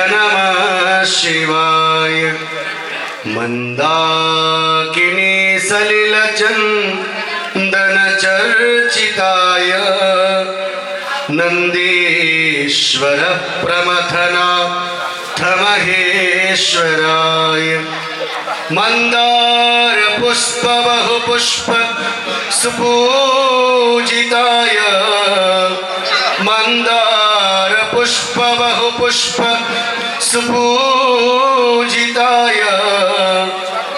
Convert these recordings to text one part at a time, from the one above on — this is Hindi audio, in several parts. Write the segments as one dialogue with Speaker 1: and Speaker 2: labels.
Speaker 1: नमः शिवाय। मंदाकिनी सलिलचन्दनचर्चिताय नंदीश्वर प्रमथनाथ महेश्वराय। मंदार पुष्प बहुपुष्प सुपूजिताय मंदार पुष्प बहुपुष्प सुपूजिताय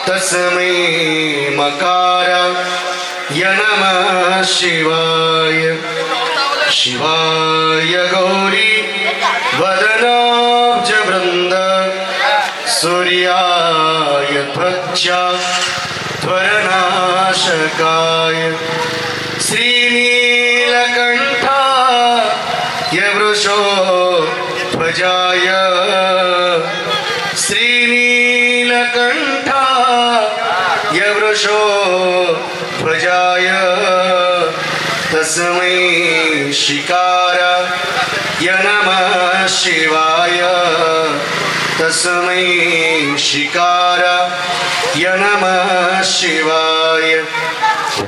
Speaker 1: तस्मै मकाराय नमः शिवाय। शिवाय गौरी वदनाब्ज वृंद सूर्याय त्वरनाशकाय श्रीनीलकंठाय वृषोध्वजाय श्रीनीलकंठाय वृषोध्वजाय तस्मै शिकाराय नमः शिवाय। तस्मै शिकाराय नमः शिवाय।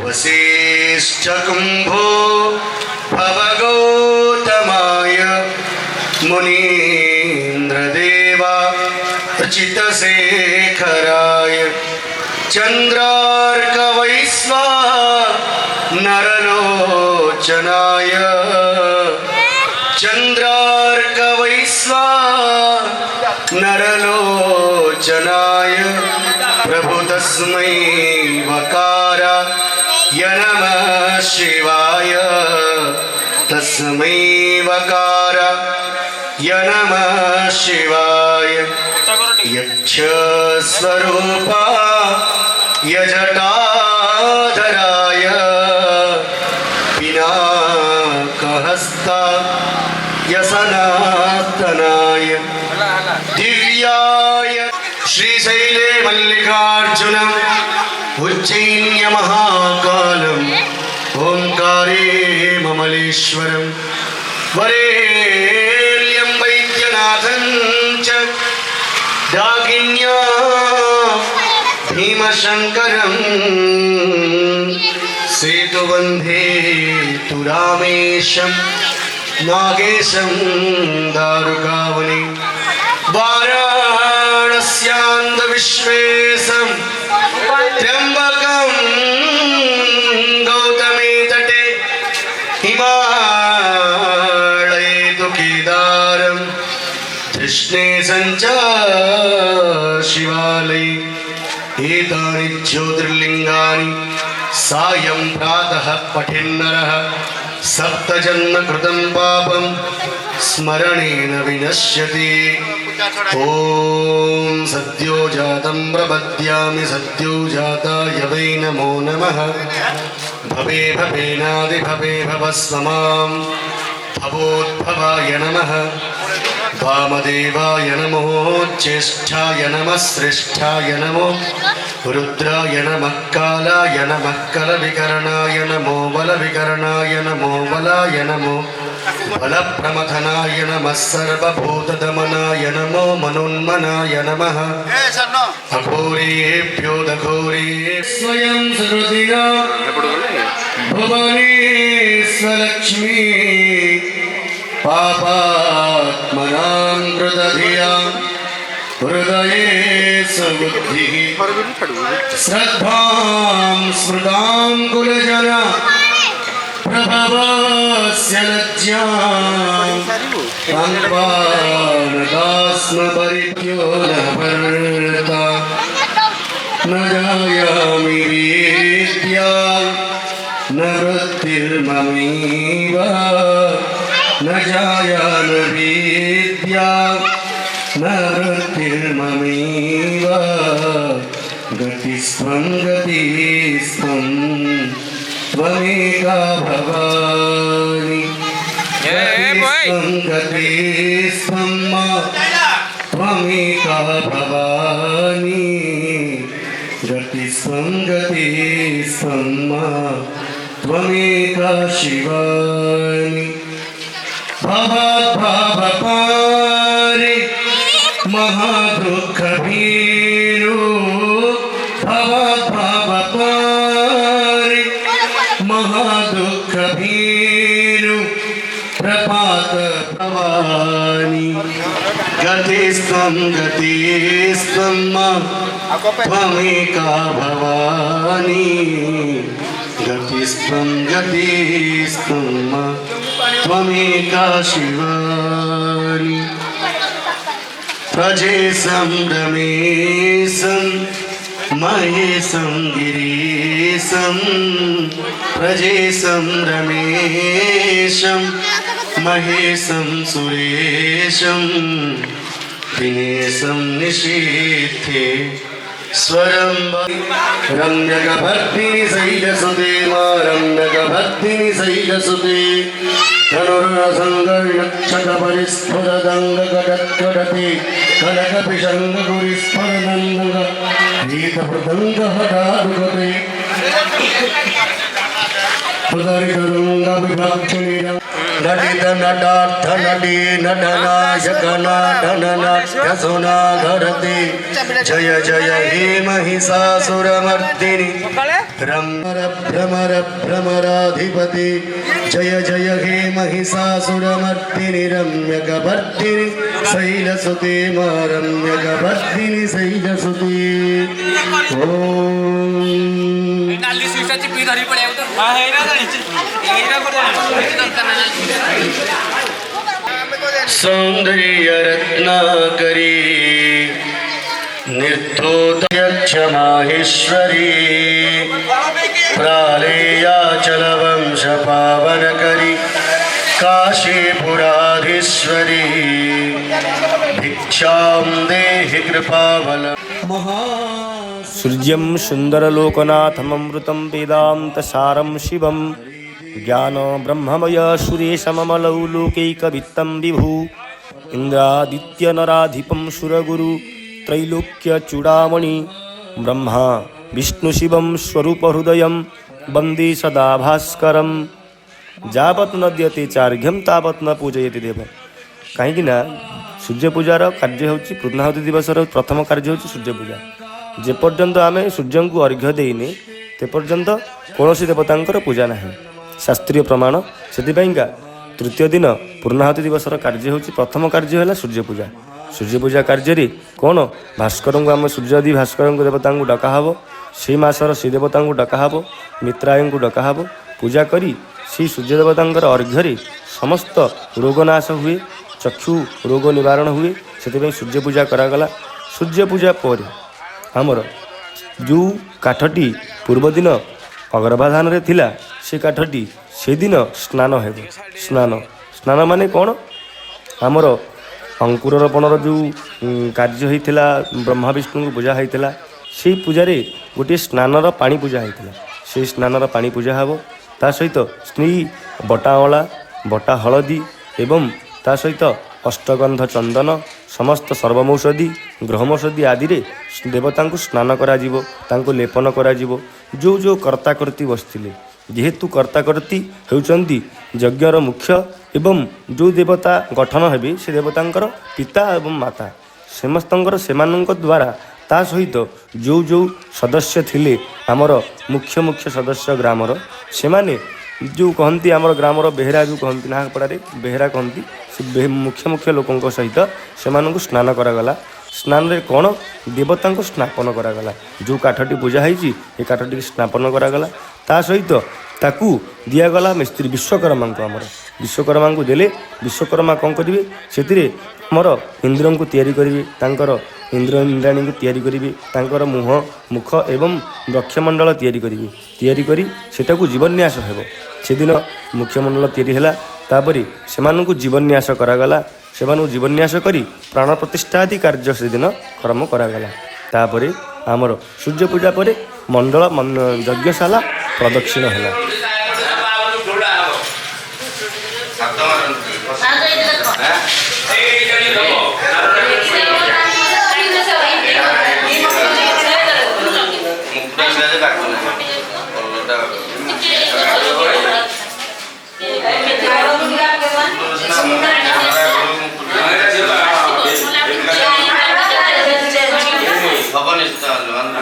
Speaker 1: वसिष्ठकुम्भो भवगौतमाय मुनीन्द्रदेवार्चितशेखराय चन्द्रार्कवैश्वानरलोचनाय चन्द्रार्कवैश्वानरलोचनाय प्रभु तस्मै वकाराय नमः शिवाय। तस्मै वकाराय नमः शिवाय। यक्षस्वरूपाय जटाधराय पिनाकहस्ताय सनातनाय दिव्याय श्रीशैले मल्लिकार्जुनम् उज्जैन्य महाकालम् ओंकारे ममलेश्वरम् वरेण्यं वैद्यनाथं च दागिन्या भीमशङ्करम् सेतुबन्धे तु रामेशं नागेशं दारुकावने वाराणस्यान्धविश्वेशं त्र्यम्बकं गौतमे तटे हिमालये तु केदारं कृष्णेशं च शिवालये। एतानि ज्योतिर्लिङ्गानि सायं प्रातः पठेन्नरः सप्तजन्मकृतं पापं स्मरणेन विनश्यति। ॐ सद्यो जातं प्रपद्यामि सद्यो जाताय वै नमो नमः। भवे भवेनादिभवे भवस्व मां भवोद्भवाय नमः। वामदेवाय नमो ज्येष्ठाय नमः श्रेष्ठाय नमो रुद्राय नमः कालाय नमः कलविकरणाय नमो बलविकरणाय नमो बलाय नमो बलप्रमथनाय नमः सर्वभूतदमनाय नमो मनोन्मनाय नमः। अघोरेभ्यो दघोरे स्वयं सुहृदिना भुवनेश्वरलक्ष्मी पापात्मनां हृदधियां हृदये सुबुद्धिः श्रद्धां स्मृतां कुलजना प्रभवस्य लज्जां कान्तानदास्म परिप्यो न भर्ता न जायामि वेद्या न वृत्तिर्ममैव न जाया न वेद्या न वृत्तिर्ममैव गतिस्त्वं गतिस्त्वं त्वमेका भवानि। गतिस्त्वं गतिस्त्वं त्वमेका भवानि। गतिस्त्वं गतिस्त्वं त्वमेका शिवानि। भवद्भावपारे महादुःखभीरो भवद्भवतारे महादुःखभीरो प्रपात भवानी गतिस्त्वं गतिस्त्वं त्वमेका भवानी गतिस्त्वं गतिस्त्वं त्वमेका शिवानी प्रजेशं रमेशं महेशं गिरीशं प्रजेशं रमेशं महेशं सुरेशं दिनेशं निशीथे स्वरं रम्यकभक्तिनि शैलसुते मा रम्यकभक्तिनि शैलसुते धनुर्सङ्गर्णक्षकपरिस्फुरदङ्गकटत्कटति कनकपिशङ्गगुरिस्फुरदङ्ग गीतपृदङ्गहदारुगते उदरितरङ्गविभक्तिनिरं नटितनटार्थ नटी नटनायक नाटननाट्यसुनाधरति जय जय हे महिषासुरमर्दिनि भ्रमराधिपति जय जय हे महिषासुरमर्दिनि रम्यकभर्दिनि शैलसुते मा रम्यकभर्दिनि शैलसुते ॐ सौंदर्य रत्नाकरी निर्धोतयक्ष माहेश्वरी प्रालेयाचलवंश पावनकरी काशीपुराधीश्वरी भिक्षां देहि कृपावल
Speaker 2: सूर्यं सुन्दरलोकनाथममृतं वेदान्तसारं शिवं ज्ञानब्रह्ममय सुरेशममलौ लोकैकवित्तं विभु इन्द्रादित्यनराधिपं सुरगुरु त्रैलोक्यचूडामणि ब्रह्मा विष्णुशिवं स्वरूपहृदयं वन्दे सदा भास्करं ଯାବତ୍ ନଦ୍ୟତେ ଚାର୍ଘ୍ୟମ୍ ତାବତ୍ ନ ପୂଜୟତି ଦେବ। କାହିଁକିନା ସୂର୍ଯ୍ୟ ପୂଜାର କାର୍ଯ୍ୟ ହେଉଛି ପୂର୍ଣ୍ଣାହୁତି ଦିବସର ପ୍ରଥମ କାର୍ଯ୍ୟ ହେଉଛି ସୂର୍ଯ୍ୟ ପୂଜା। ଯେପର୍ଯ୍ୟନ୍ତ ଆମେ ସୂର୍ଯ୍ୟଙ୍କୁ ଅର୍ଘ୍ୟ ଦେଇନେ ତେପର୍ଯ୍ୟନ୍ତ କୌଣସି ଦେବତାଙ୍କର ପୂଜା ନାହିଁ, ଶାସ୍ତ୍ରୀୟ ପ୍ରମାଣ। ସେଥିପାଇଁକା ତୃତୀୟ ଦିନ ପୂର୍ଣ୍ଣାହୁତି ଦିବସର କାର୍ଯ୍ୟ ହେଉଛି ପ୍ରଥମ କାର୍ଯ୍ୟ ହେଲା ସୂର୍ଯ୍ୟ ପୂଜା। ସୂର୍ଯ୍ୟ ପୂଜା କାର୍ଯ୍ୟରେ କ'ଣ ଭାସ୍କରଙ୍କୁ ଆମେ ସୂର୍ଯ୍ୟାଦି ଭାସ୍କରଙ୍କୁ ଦେବତାଙ୍କୁ ଡକା ହେବ, ସେଇ ମାସର ସେଇ ଦେବତାଙ୍କୁ ଡକା ହେବ, ମିତ୍ରାୟଙ୍କୁ ଡକା ହେବ। ପୂଜା କରି ସେହି ସୂର୍ଯ୍ୟ ଦେବତାଙ୍କର ଅର୍ଘ୍ୟରେ ସମସ୍ତ ରୋଗ ନାଶ ହୁଏ, ଚକ୍ଷୁ ରୋଗ ନିବାରଣ ହୁଏ। ସେଥିପାଇଁ ସୂର୍ଯ୍ୟ ପୂଜା କରାଗଲା। ସୂର୍ଯ୍ୟ ପୂଜା ପରେ ଆମର ଯେଉଁ କାଠଟି ପୂର୍ବଦିନ ଅଗ୍ରଭାଧାନରେ ଥିଲା ସେ କାଠଟି ସେଦିନ ସ୍ନାନ ହେବ। ସ୍ନାନ ମାନେ କ'ଣ? ଆମର ଅଙ୍କୁରରୋପଣର ଯେଉଁ କାର୍ଯ୍ୟ ହୋଇଥିଲା, ବ୍ରହ୍ମା ବିଷ୍ଣୁଙ୍କୁ ପୂଜା ହୋଇଥିଲା, ସେହି ପୂଜାରେ ଗୋଟିଏ ସ୍ନାନର ପାଣି ପୂଜା ହୋଇଥିଲା। ସେହି ସ୍ନାନର ପାଣି ପୂଜା ହେବ। ତା ସହିତ ସ୍ନେହୀ ବଟା ଅଁଳା, ବଟା ହଳଦୀ ଏବଂ ତା ସହିତ ଅଷ୍ଟଗନ୍ଧ ଚନ୍ଦନ, ସମସ୍ତ ସର୍ବମୌଷଧି ଗ୍ରହମୌଷଧି ଆଦିରେ ଦେବତାଙ୍କୁ ସ୍ନାନ କରାଯିବ, ତାଙ୍କୁ ଲେପନ କରାଯିବ। ଯେଉଁ ଯେଉଁ କର୍ତ୍ତାକର୍ତ୍ତୀ ବସିଥିଲେ, ଯେହେତୁ କର୍ତ୍ତାକର୍ତ୍ତୀ ହେଉଛନ୍ତି ଯଜ୍ଞର ମୁଖ୍ୟ ଏବଂ ଯେଉଁ ଦେବତା ଗଠନ ହେବେ ସେ ଦେବତାଙ୍କର ପିତା ଏବଂ ମାତା, ସମସ୍ତଙ୍କର ସେମାନଙ୍କ ଦ୍ୱାରା ତା ସହିତ ଯେଉଁ ଯେଉଁ ସଦସ୍ୟ ଥିଲେ ଆମର ମୁଖ୍ୟ ସଦସ୍ୟ ଗ୍ରାମର, ସେମାନେ ଯେଉଁ କହନ୍ତି ଆମର ଗ୍ରାମର ବେହେରା, ଯେଉଁ କହନ୍ତି ନାହାପଡ଼ାରେ ବେହେରା କହନ୍ତି, ସେ ମୁଖ୍ୟ ଲୋକଙ୍କ ସହିତ ସେମାନଙ୍କୁ ସ୍ନାନ କରାଗଲା। ସ୍ନାନରେ କ'ଣ ଦେବତାଙ୍କୁ ସ୍ନାପନ କରାଗଲା। ଯେଉଁ କାଠଟି ପୂଜା ହେଇଛି ଏ କାଠଟିକି ସ୍ନାପନ କରାଗଲା। ତା ସହିତ ତାକୁ ଦିଆଗଲା ମିସ୍ତ୍ରୀ ବିଶ୍ୱକର୍ମାଙ୍କୁ। ଆମର ବିଶ୍ୱକର୍ମାଙ୍କୁ ଦେଲେ ବିଶ୍ୱକର୍ମା କ'ଣ କରିବେ, ସେଥିରେ ଆମର ଇନ୍ଦ୍ରଙ୍କୁ ତିଆରି କରିବେ, ତାଙ୍କର ଇନ୍ଦ୍ର ଇନ୍ଦ୍ରାଣୀଙ୍କୁ ତିଆରି କରିବେ, ତାଙ୍କର ମୁଖ ଏବଂ ବକ୍ଷମଣ୍ଡଳ ତିଆରି କରିବେ। ତିଆରି କରି ସେଟାକୁ ଜୀବନ୍ୟାସ ହେବ। ସେଦିନ ମୁଖ୍ୟମଣ୍ଡଳ ତିଆରି ହେଲା। ତାପରେ ସେମାନଙ୍କୁ ଜୀବନ୍ୟାସ କରାଗଲା। ସେମାନଙ୍କୁ ଜୀବନ୍ୟାସ କରି ପ୍ରାଣ ପ୍ରତିଷ୍ଠା ଆଦି କାର୍ଯ୍ୟ ସେଦିନ କର୍ମ କରାଗଲା। ତାପରେ ଆମର ସୂର୍ଯ୍ୟ ପୂଜା ପରେ ମଣ୍ଡଳ ଯଜ୍ଞଶାଳା ପ୍ରଦକ୍ଷିଣ ହେଲା।
Speaker 3: ఉపనిషత్తులు అన్న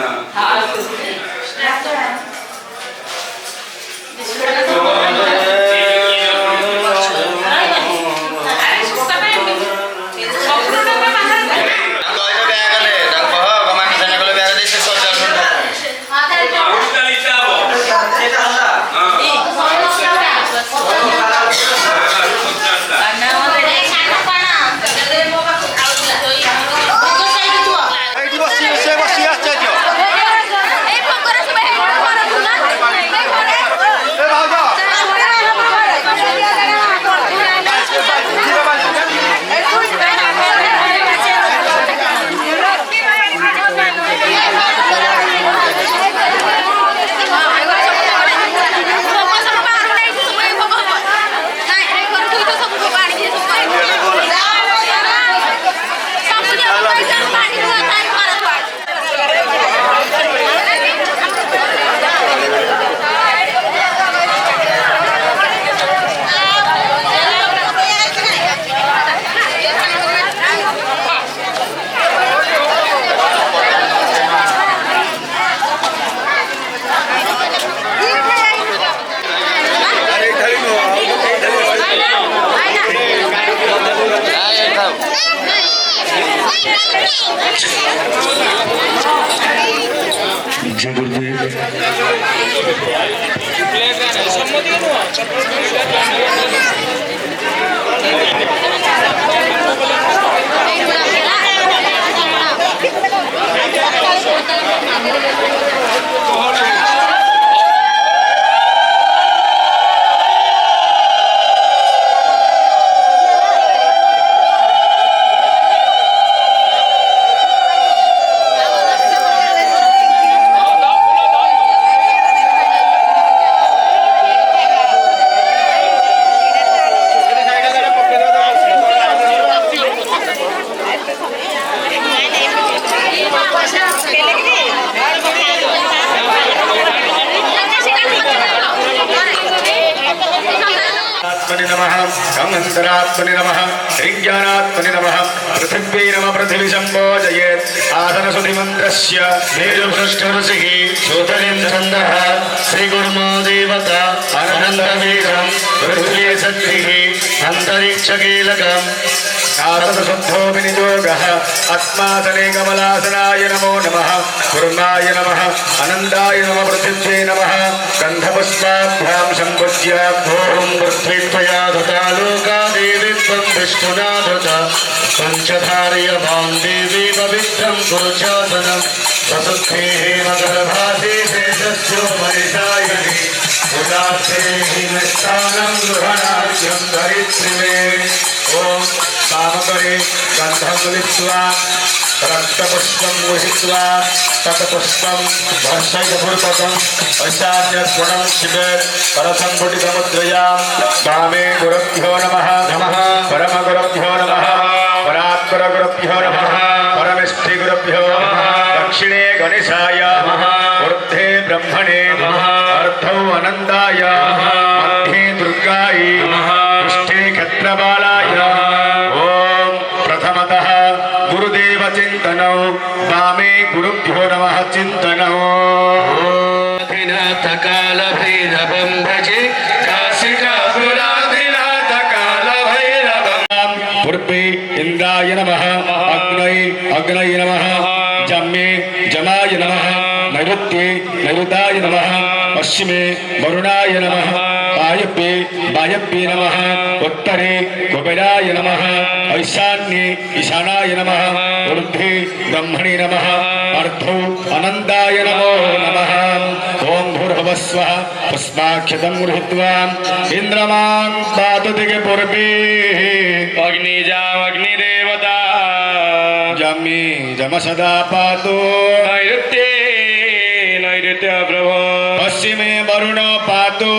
Speaker 1: जय गुरुदेव। नमः गंधरात्मने नमः ऋज्ञानात्मने नमः पृथिव्यै नमः पृथिवी सम्भोजयेत् आसनसुधिमन्त्रस्य मेरुसृष्टऋषिः शोधनेन छन्दः श्रीगुरुमो देवता अनन्तवीरं पृथिवी शक्तिः अन्तरिक्षकीलकम् आसनशुद्धो विनियोगः अस्मासने कमलासनाय नमो नमः कुर्माय नमः अनन्ताय नमः पृथिव्यै नमः गन्धपुष्पाभ्यां सम्पूज्य ॐ पृथ्वी त्वया धता लोका देवी त्वं विष्णुना धता पञ्चधार्यवां देवी पवित्रं कुरुचासनं वसुद्धेः मकरभासे शेषस्यो परिशायिनी उदासे हिमस्थानं गृहणाख्यं धरित्रिमे ॐ कामकरे गन्धं लिप्त्वा रक्तपुष्पं गृहीत्वा तत्पुष्पं भर्षयपूर्वकम् ऐशान्यस्वणं शिवेत् परसम्पुटितमुद्रयां वामे गुरुभ्यो नमः नमः परमगुरुभ्यो नमः परात्परगुरुभ्यो नमः परमेष्ठिगुरुभ्यो नमः दक्षिणे गणेशाय नमः ऊर्ध्वे ब्रह्मणे नमः अर्धौ अनन्ताय मध्ये दुर्गायै नमः पृष्ठे क्षत्रबालाय प्रथमतः गुरुदेव चिन्तनौ वामे गुरुभ्यो नमः चिन्तनौ
Speaker 3: नाथ काल भैरवं भजे काशिकापुराधिनाथ काल भैरवं
Speaker 1: पूर्वे इंद्राय नमः अग्नये नमः जम्मे जमाय नमः नैऋत्ये नैऋताय नमः पश्चिमे वरुणाय नमः वायव्ये नमः उत्तरे कुबेराय नमः ऐशान्ये ईशानाय नमः ऊर्ध्वे ब्रह्मणे नमः अर्धो अनन्ताय नमो नमः ओम भूर्भुवस्वः पुष्पाक्षतं गृहीत्वा इन्द्रमां पातुदिगे पूर्वे
Speaker 3: अग्निदेवता
Speaker 1: जमि जम सदा पातु
Speaker 3: नैऋत्य प्रभो
Speaker 1: पश्चिमे वरुण पातु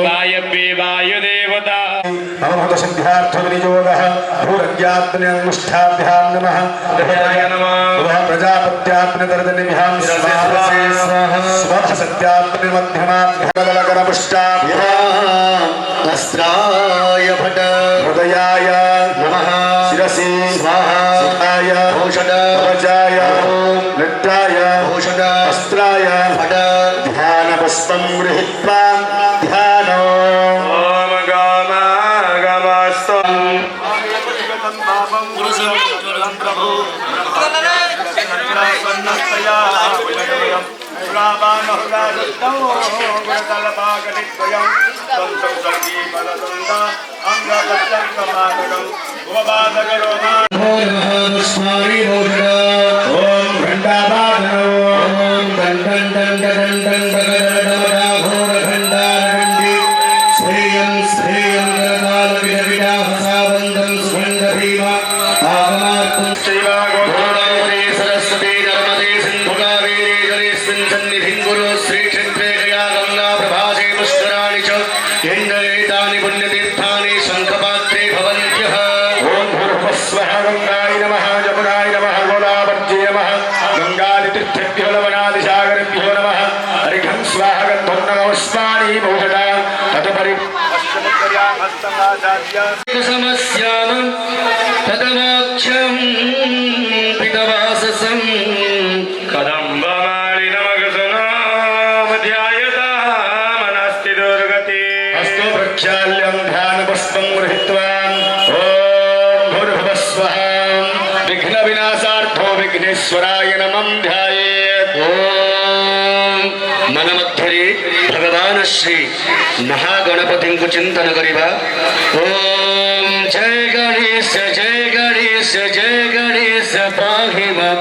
Speaker 3: वायव्ये वायुदेवता
Speaker 1: संध्यार्थविनियोगः भूरज्ञात्मनिष्ठाभ्यां नमः नमः प्रजापत्यात्मनिदर्दनिभ्यां स्वाहा सत्यात्मनिमध्यमाभ्यमदलकरपुष्टाभ्याम् अस्त्राय भट हृदयाय नमः शिरसि स्वाहा सुखाय भूषण कवचाय नृत्याय वस्त्राय ध्यानपुष्पं गृहीत्वा ध्यानो
Speaker 3: ॐ गमस्तु
Speaker 1: ओम घंटावादनो
Speaker 4: ओम घं घं घं घं घं घं घोर घंटारण्डी श्रेयं श्रेयं गरमाल विडविडा हसावन्दं सुगन्ध भीमा आगमार्पुं गोदावरी सरस्वती नर्मदे सिन्धु कावेरी जलेऽस्मिन् सन्निधिं कुरु श्रीक्षेत्रे जया गङ्गा प्रभासे पुष्कराणि च केन्द्रैतानि पुण्यतीर्थानि शङ्खपात्रे भवन्त्यः
Speaker 1: ओम भूर्भुवस्वः गंगाय नमः जमुनाय नमः गोदावर्जे नमः गंगादितीर्थेभ्यो लवणादिसागरेभ्यो नमः हरिघं स्वाहा गन्धं नमस्मानि बहुधा तदुपरि
Speaker 4: समस्यामं पदमाख्यं पितवाससं
Speaker 3: कदम्बमालिनमगसनामध्यायतामनास्ति दुर्गति
Speaker 1: अस्तु प्रक्षाल्यं ध्यानपुष्पं गृहीत्वा ओम भूर्भुवस्वः विघ्नविनाशार्थो विघ्नेश्वराय नमः ध्यायेत्
Speaker 4: ओम मनमध्यरे भगवान श्री महागणपति को चिंतन करिबा ओम जय गणेश जय गणेश जय गणेश पाहि मां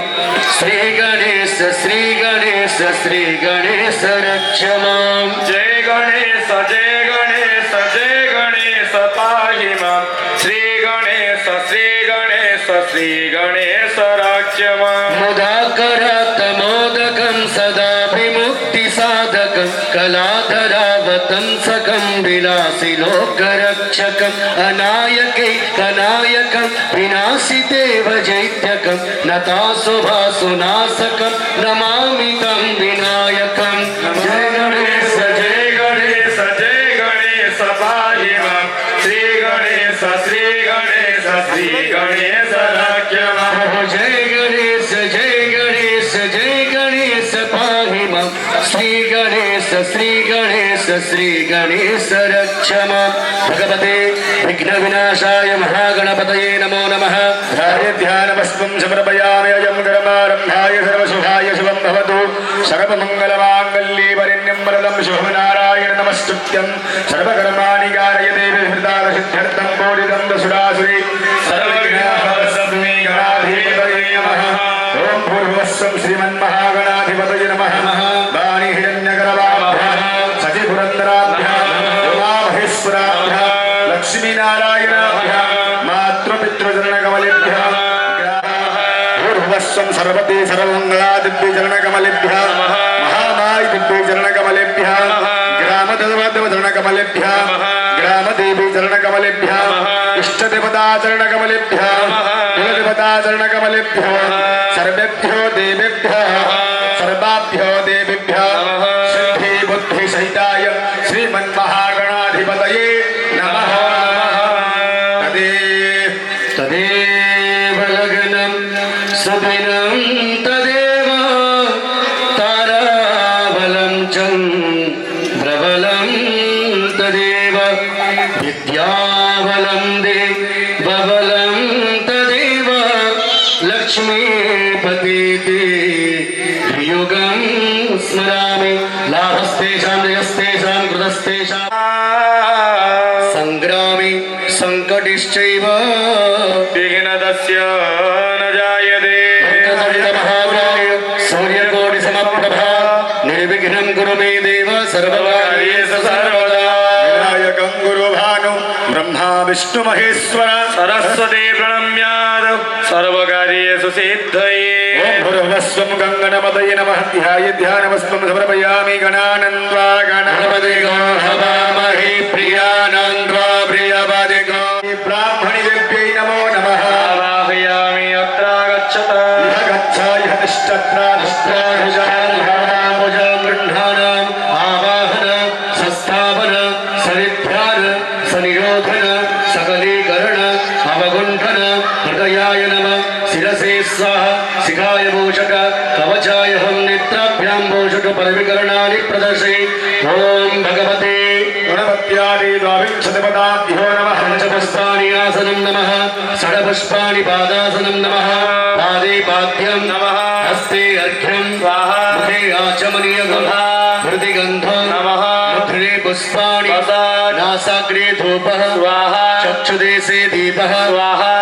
Speaker 4: श्री गणेश श्री गणेश श्री गणेश रक्ष मां
Speaker 3: जय गणेश जय गणेश जय गणेश पाहि मां श्री गणेश श्री गणेश श्री गणेश रक्ष मां
Speaker 4: मुदाकरात् मोदकं सदा विमुक्ति साधकं कलाधरावतं सकं विलासि लोकरक्षकं अनायकै कनायकं विनाशिदेव जैत्यकं नताशुभासुनाशकं नमामि तं विनायकं जय गणेश
Speaker 3: जय गणेश जय गणेश पाहि मां श्री गणेश श्री गणेश श्री गणेश रक्ष मां
Speaker 4: जय गणेश जय गणेश जय गणेश पाहि मां श्री गणेश श्री गणेश श्री गणेश रक्ष मां भगवते विघ्न विनाशाय महागणपतये नमो नमः
Speaker 1: ध्यानपुष्पं समर्पयामि अयं कर्मारम्भाय सर्वशुभाय शुभं भवतु सर्वमङ्गलमाङ्गल्ये वरेण्यं वरदं शुभनारायण नमस्तुभ्यं सर्वकर्माणि कारयते विहृतारसिद्ध्यर्थं बोधितं दशुरासुरे सर्वविघ्नहरस्मै गणाधिपतये नमः ॐ भूर्भुवस्सं श्रीमन्महागणाधिपतये नमः वाणी हिरण्यगर्भाभ्यां सचिपुरन्दराभ्यां उमामहेश्वराभ्यां लक्ष्मीनारायणाभ्यां मातृपितृचरणकमलेभ्यः भूर्भुवस्सं सर्वते सर्वमङ्गलादिव्यचरणकमलेभ्यः महामाय दिव्यचरणकमलेभ्यः ग्रामदेवचरणकमलेभ्यः ग्रामदेवीचरणकमलेभ्यः इष्टदेवताचरणकमलेभ्यः कुलदेवताचरणकमलेभ्यः सर्वेभ्यो देवेभ्यः सर्वाभ्यो देवेभ्यः सिद्धि बुद्धि सहिताय श्रीमन्महागणाधिपतये नमः
Speaker 4: तदेव लग्नं सुदिनं तदेव ताराबलं चन्द्रबलं तदेव विद्याबलं देवबलं तदेव लक्ष्मीपतिते युगं स्मरामि लाभस्तेषां जयस्तेषां कृतस्तेषां संग्रामे संकटिश्चैव
Speaker 3: विघ्नदस्य न जायते
Speaker 4: महाकाय सूर्यकोटिसमप्रभा निर्विघ्नं कुरु मे देव सर्वकार्येषु सर्वदा
Speaker 1: विनायकं गुरुभानु ब्रह्मा विष्णु महेश्वर
Speaker 3: सरस्वती प्रणम्याद सर्वकार्येषु सिद्धये
Speaker 1: ओम भूर्भुवस्वं गङ्गणपतये नमः ध्याये ध्यानपुष्पं समर्पयामि गणानन्द्वा गणपते
Speaker 4: हवामहे प्रियानन्द्वा प्रियपदिको
Speaker 1: ब्राह्मणि देव्यै नमो नमः
Speaker 3: आवाहयामि अत्र गच्छत
Speaker 1: इह गच्छ इह तिष्ठत्राधिष्ठानुजानुभावामुज
Speaker 4: गृह्णानाम् आवाहन संस्थापन सनिध्यान सनिरोधन सकलीकरण अवगुण्ठन हृदयाय नमः शिरसे स्वाहा शिखाय भूषक कवचाय हम नेत्राभ्यां भूषक परविकरणानि प्रदर्शय ओम भगवते
Speaker 1: गणपत्यादि द्वाविंशतिपदाभ्यो नमः
Speaker 4: पंचपुष्पाणि आसनं नमः षड्पुष्पाणि पादासनं नमः पादे पाद्यं नमः हस्ते अर्घ्यं स्वाहा मुखे आचमनीयगं हृदि गन्धं नमः मुद्रे पुष्पाणि नासाग्रे धूपः स्वाहा चक्षुदेशे दीपः स्वाहा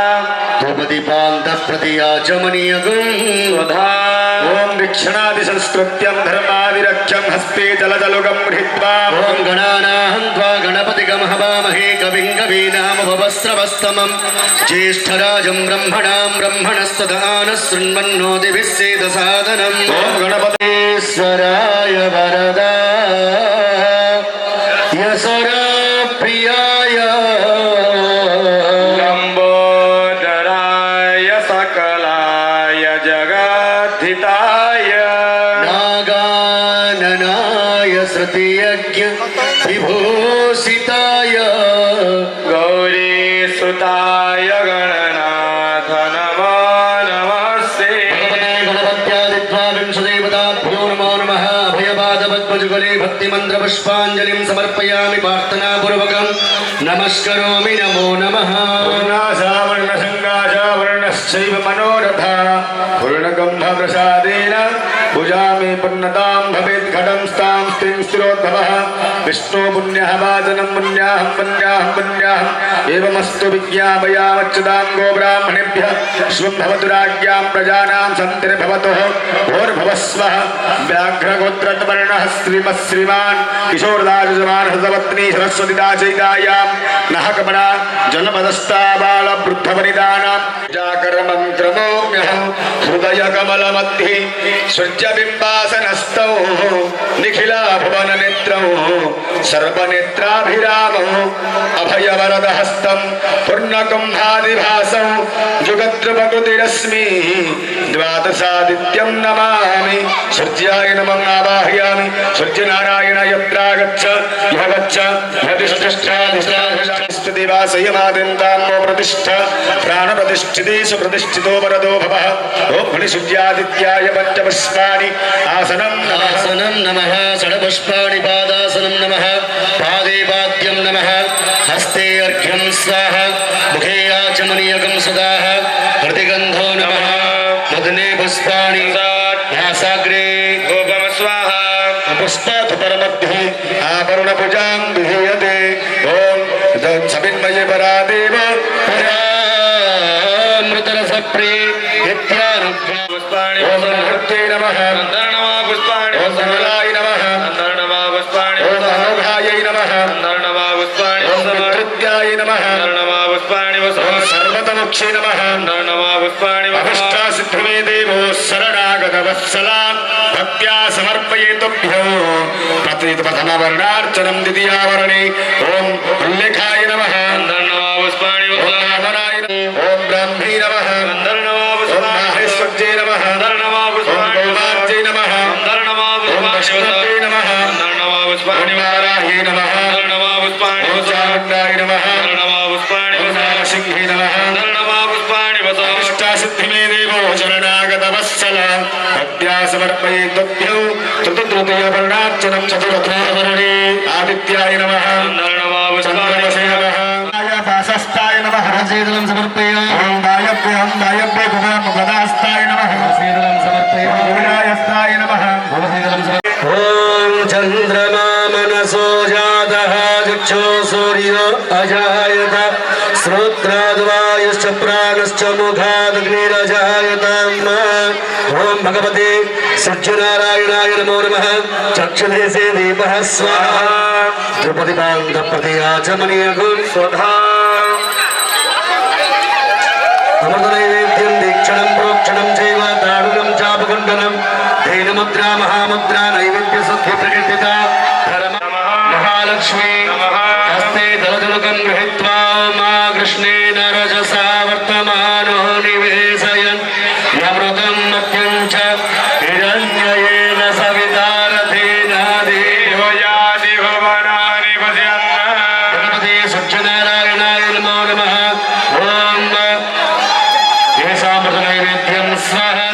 Speaker 4: धूपदीपान्तः प्रति आचमनीयगं स्वधा
Speaker 1: ओम दीक्षणादि संस्कृत्यं धर्मादिरक्षं हस्ते जलजलुगं गृहीत्वा
Speaker 4: ओम गणानाहं त्वा गणपतिगं हवामहे कविं कवीनामुपवस्त्रवस्तमं ज्येष्ठराजं ब्रह्मणां ब्रह्मणस्तदानः शृण्वन्नोतिभिः सेदसादनम्
Speaker 1: ओम
Speaker 4: गणपतेश्वराय वरदाय प्रियाय
Speaker 3: लंबोदराय सकलाय जगद्धिताय
Speaker 4: नागाननाय श्रुतियज्ञ विभूषिताय
Speaker 3: गौरीसुताय गणनाथ नमो नमस्ते
Speaker 4: गणपत्यादिद्वाविंशदेवताभ्यो नमो नमः अभयपादपद्मजुगले भक्तिमन्त्रपुष्पाञ्जलिं समर्पयामि प्रार्थनापूर्वकं नमस्करोमि नमो नमः
Speaker 1: वर्णाशावर्णसङ्गाशावर्णश्चैव मनोरथा पूर्णगम्भप्रसादेन पूजामि पुण्यतां भवेत् घटं स्तां स्त्रीं स्थिरोद्भवः विष्णु पुण्यः वाचनं पुण्याहं पुण्याहं पुण्याहम् एवमस्तु विज्ञापयामच्युतां गोब्राह्मणेभ्यः शुभं भवतु राज्ञां प्रजानां सन्तिर्भवतु भोर्भवस्वः व्याघ्रगोत्रवर्णः श्रीमत् श्रीमान् किशोरदासमान् हृतपत्नी सरस्वतीदाचैतायां नः कमला जनपदस्ताबालवृद्धवनिदानां जाकरमन्त्रमोऽम्यहं हृदयकमलमध्ये सूर्यबिम्बासनस्थौ निखिलाभुवननेत्रौ सर्वनेत्राभिरामौ अभयवरदहस्तं पूर्णकुम्भादिभासौ जुगद्रुपकृतिरस्मि द्वादशादित्यं नमामि सूर्याय नमः आवाहयामि सूर्यनारायण यत्रागच्छ यः गच्छ प्रतिष्ठादिष्टादिष्टादिष्टदिवासयमादिन्तामो प्रतिष्ठ प्राणप्रतिष्ठितेषु प्रतिष्ठितो वरदो भवः ओम सूर्यादित्याय पंचपुष्पाणि आसनं
Speaker 4: आसनं नमः षड्पुष्पाणि पादासनं नमः पादे पाद्यं नमः हस्ते अर्घ्यं स्वाहा मुखे आचमनीयकं सदाः प्रतिगन्धो नमः मुदने पुष्पाणि नासाग्रे
Speaker 3: गोपम स्वाहा
Speaker 1: पुष्पात् परमध्ये आवरणपूजां विधीयते ओम सविन्मये परादेव
Speaker 4: मृतरसप्रिये नित्यानुग्रह
Speaker 3: पुष्पाणि
Speaker 1: ओम नमस्ते नमः
Speaker 3: नमः पुष्पाणि
Speaker 1: ओम कमलाय नमः
Speaker 3: नमः पुष्पाणि
Speaker 1: ओम अमोघायै नमः
Speaker 3: नमः पुष्पाणि
Speaker 1: ओम विद्युत्याय नमः
Speaker 3: नमः पुष्पाणि
Speaker 1: ओम सर्वतमुक्षे नमः
Speaker 3: नमः पुष्पाणि
Speaker 1: अभिष्टासिद्धिमे देवो शरणागतवत्सला भक्त्या समर्पयेतुभ्यो प्रथमवर्णार्चनं द्वितीयावर्णे ओम उल्लेखाय नमः
Speaker 3: नमः पुष्पाणि
Speaker 1: ओम वामनाय ओम ब्राह्मी नमः
Speaker 3: नमः
Speaker 1: ओम
Speaker 3: पुष्पाणि
Speaker 1: माहेश्वर्यै नमः
Speaker 3: नमः
Speaker 1: ओम
Speaker 3: पुष्पाणि
Speaker 1: गौरार्यै नमः
Speaker 3: नमः
Speaker 1: ओम वैष्णव्यै नमः
Speaker 3: नमः
Speaker 1: ओम
Speaker 3: पुष्पाणि
Speaker 1: वाराह्यै नमः
Speaker 3: नमः पुष्पाणि
Speaker 1: ओम चामुण्डाय नमः
Speaker 3: नमः पुष्पाणि
Speaker 1: ओम नारसिंह्यै नमः
Speaker 3: नमः पुष्पाणि
Speaker 1: अष्टासिद्धिमे देवो शरणागतवत्सला भक्त्या समर्पयेतुभ्यो चतुर्तृतीयवर्णार्चनं चतुर्थवर्णे आदित्याय नमः
Speaker 3: नमः
Speaker 1: चन्द्रमसे नमः दासस्ताय नमः
Speaker 4: शीतलं समर्पयामि
Speaker 1: ओम दायभ्य गदास्ताय नमः
Speaker 4: शीतलं समर्पयामि
Speaker 1: विनायस्ताय नमः
Speaker 4: ॐ चन्द्रमा मनसो जातः चक्षो सूर्यो अजायत श्रोत्राद्वायुश्च प्राणश्च मुखादग्निरजायत ॐ भगवते सत्यनारायणाय नमो नमः चक्षुदेशे दीपः स्वाहा द्रुपदिपान्तप्रति आचमनीयगुं स्वधा अमृतनैवेद्यं दीक्षणं प्रोक्षणं चैव ताडुलं चापकुण्डलं धेनुमुद्रा महामुद्रा नैवेद्यशुद्धिप्रकीर्तिता महालक्ष्मी हस्ते दलदलकं गृहीत्वा मा कृष्णेन रजसा वर्तमानो निवेशयन् यमृतं मत्यं च हिरण्ययेन सवितारथेन
Speaker 3: देवयादि भुवनानि पश्यन्
Speaker 4: भगवते सत्यनारायणाय नमो नमः ॐ येषामृतनैवेद्यं स्वाहा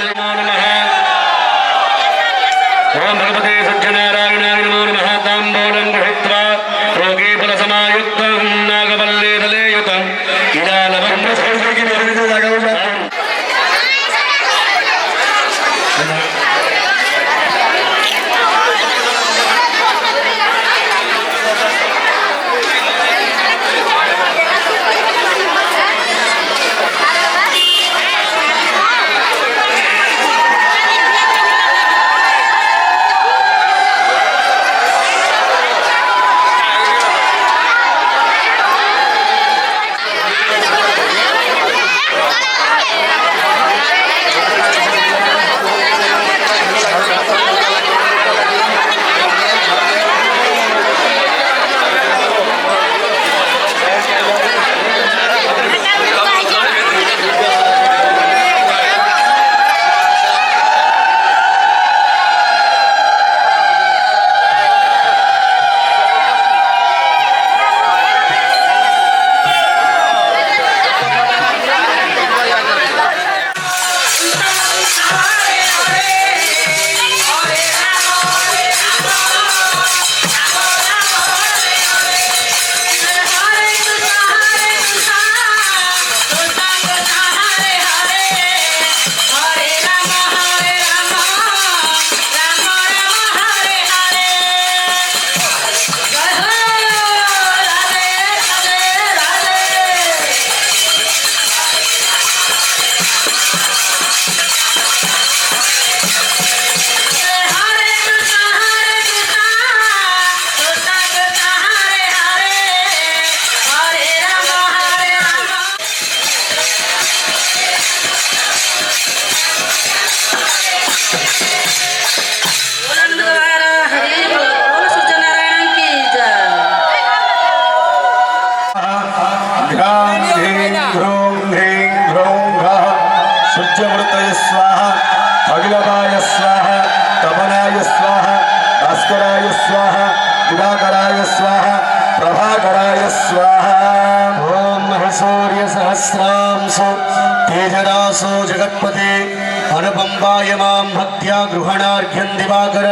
Speaker 4: अनुकंपाय मां भक्त्या गृहणार्घ्यं दिवाकर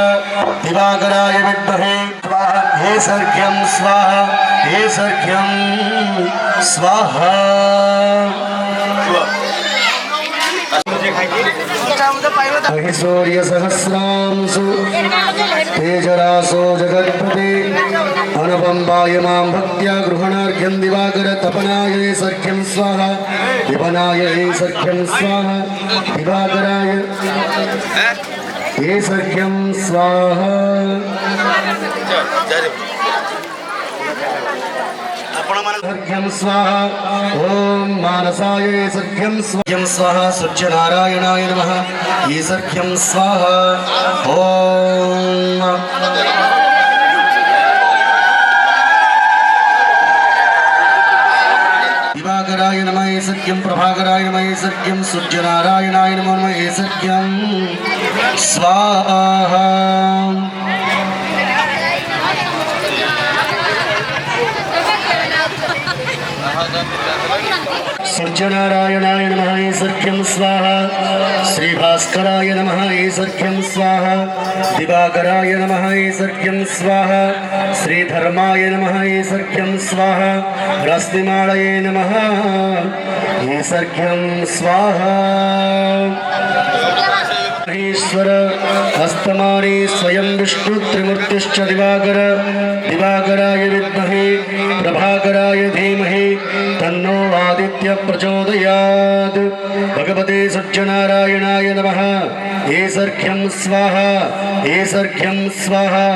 Speaker 4: दिवाकराय विद्महे स्वाहा हे सर्घ्यं स्वाहा हे सर्घ्यं स्वाहा सूर्य सहस्रांशु तेजरासो जगत्पते अनुपम्बाय मां भक्त्या गृहणार्घ्यं दिवाकर तपनाय सर्घ्यं स्वाहा विपनाय सर्घ्यं स्वाहा दिवाकराय सर्घ्यं स्वाहा सर्घ्यं स्वाहा ओम मानसाय सर्घ्यं स्वाहा सूर्यनारायणाय नमः सर्घ्यं स्वाहा ओम दिवाकराय नमः सर्घ्यं प्रभाकराय नमः सर्घ्यं सूर्यनारायणाय नमः सर्घ्यं स्वाहा सूर्यनारायणाय नमः सर्घ्यं स्वाहा श्रीभास्कराय नमः सर्घ्यं स्वाहा दिवाकराय नमः सर्घ्यं स्वाहा श्रीधर्माय नमः सर्घ्यं स्वाहा रश्मिमालये नमः सर्घ्यं स्वाहा ईश्वर हस्तमाने स्वयं विष्णु त्रिमूर्तिश्च दिवाकर दिवाकराय विद्महे प्रभाकराय धीमहि तन्नो आदित्य प्रचोदयात् भगवते सत्यनारायणाय नमः सर्घ्यं स्वाहा सर्घ्यं स्वाहा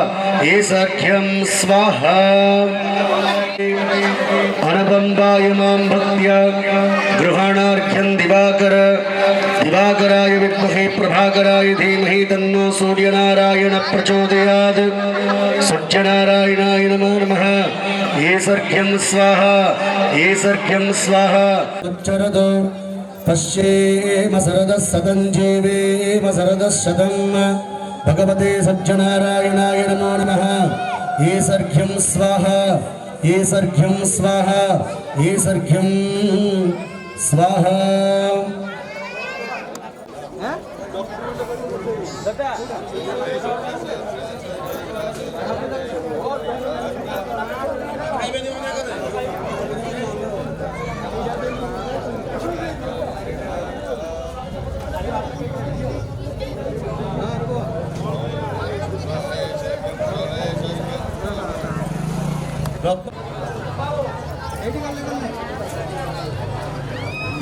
Speaker 4: सर्घ्यं स्वाहा अनुपम्बाय मां भक्त्या गृहाणार्घ्यं दिवाकर दिवाकराय विद्महे प्रभाकराय धीमहि तन्नो सूर्यनारायण प्रचोदयात् सत्यनारायणाय नमः सर्घ्यं स्वाहा सर्घ्यं स्वाहा उच्चरतो पश्येम शरदः शतं जीवेम शरदः शतं भगवते सत्यनारायणाय नमो नमः सर्घ्यं स्वाहा सर्घ्यं स्वाहा सर्घ्यं स्वाहा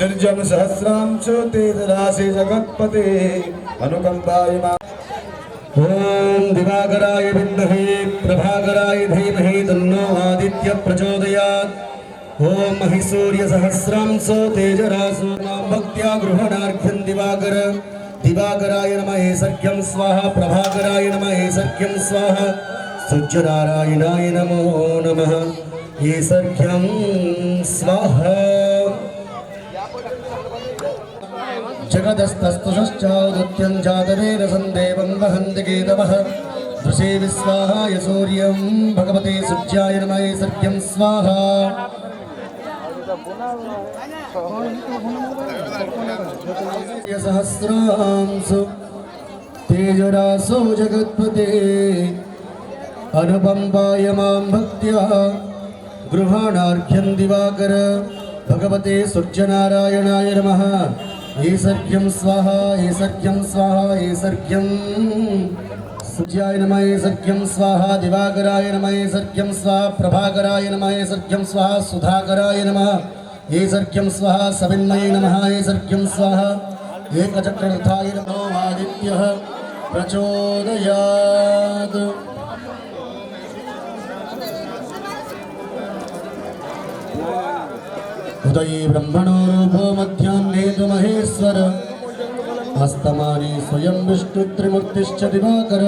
Speaker 5: निर्जन सहस्रांशो तेजराशि जगत्पते अनुकंपाय मां ओम दिवाकराय विद्महे प्रभाकराय धीमहि तन्नो आदित्य प्रचोदयात् ओम महिसूर्य सहस्रांशो तेजराशो मां भक्त्या गृहणार्घ्यं दिवाकर दिवाकराय नमः सर्घ्यं स्वाहा प्रभाकराय नमः सर्घ्यं स्वाहा सूर्यनारायणाय नमो नमः सर्घ्यं स्वाहा जगदस्तस्तुषश्चादुत्यं जातवेन सन्देवं वहन्ति केतवः दृशे विस्वाहाय सूर्यं भगवते सूर्याय नमः सर्घ्यं स्वाहा सहस्रांशु तेजरासो जगत्पते अनुपम्बाय मां भक्त्या गृहाणार्घ्यं दिवाकर भगवते सूर्यनारायणाय नमः सर्घ्यं स्वाहा सर्घ्यं स्वाहा सर्घ्यं सूर्याय नमः सर्घ्यं स्वाहा दिवाकराय नमः सर्घ्यं स्वाहा प्रभाकराय नमः सर्घ्यं स्वाहा सुधाकराय नमः सर्घ्यं स्वाहा सविन्मये नमः सर्घ्यं स्वाहा एकचक्ररथाय नमो आदित्यः प्रचोदयात् उदये ब्रह्मणो रूपो मध्याह्ने तु महेश्वर अस्तमाने स्वयं विष्णु त्रिमूर्तिश्च दिवाकर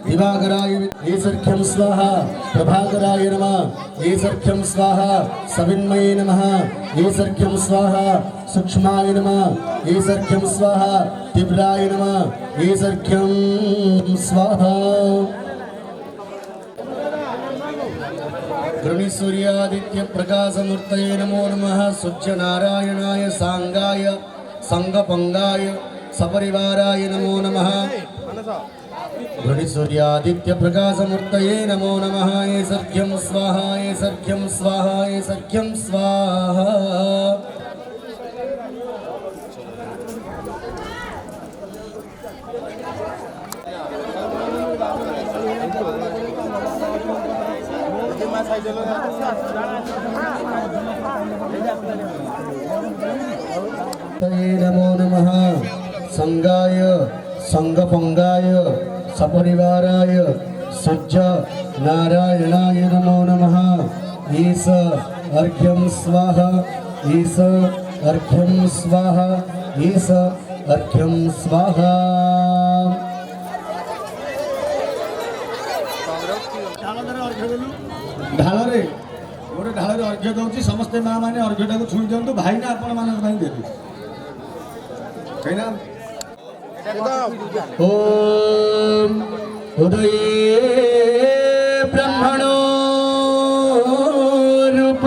Speaker 5: दिवाकराय सर्घ्यं स्वाहा प्रभाकराय नमः सर्घ्यं स्वाहा सविन्मये नमः सर्घ्यं स्वाहा सूक्ष्माय नमः सर्घ्यं स्वाहा तीव्राय नमः सर्घ्यं स्वाहा सूर्यादित्य प्रकाशमूर्तये नमो नमः सूर्यनारायणाय सांगाय संगपंगाय सपरिवाराय नमो नमः सूर्यादित्य प्रकाशमूर्तये नमो नमः ये सर्घ्यं स्वाहा ये सर्घ्यं स्वाहा ये सर्घ्यं स्वाहा नमो नमः संगाय संगपंगाय सपरिवाराय सज्ज नारायणाय नमो नमः ईश अर्घ्यं स्वाहा ईश अर्घ्यं स्वाहा ईश अर्घ्यं स्वाहा ढाଳରେ ଗୋଟେ ଢାଳରେ ଅର୍ଘ୍ୟ ଦଉଛି ସମସ୍ତେ ମା ମାନେ ଅର୍ଘ୍ୟଟାକୁ ଛୁଇଁ ଦିଅନ୍ତୁ ଭାଇନା ଆପଣ ମାନଙ୍କ ପାଇଁ ଦେବେ କାହିଁକିନା ओम उदये ब्रह्मणो रूप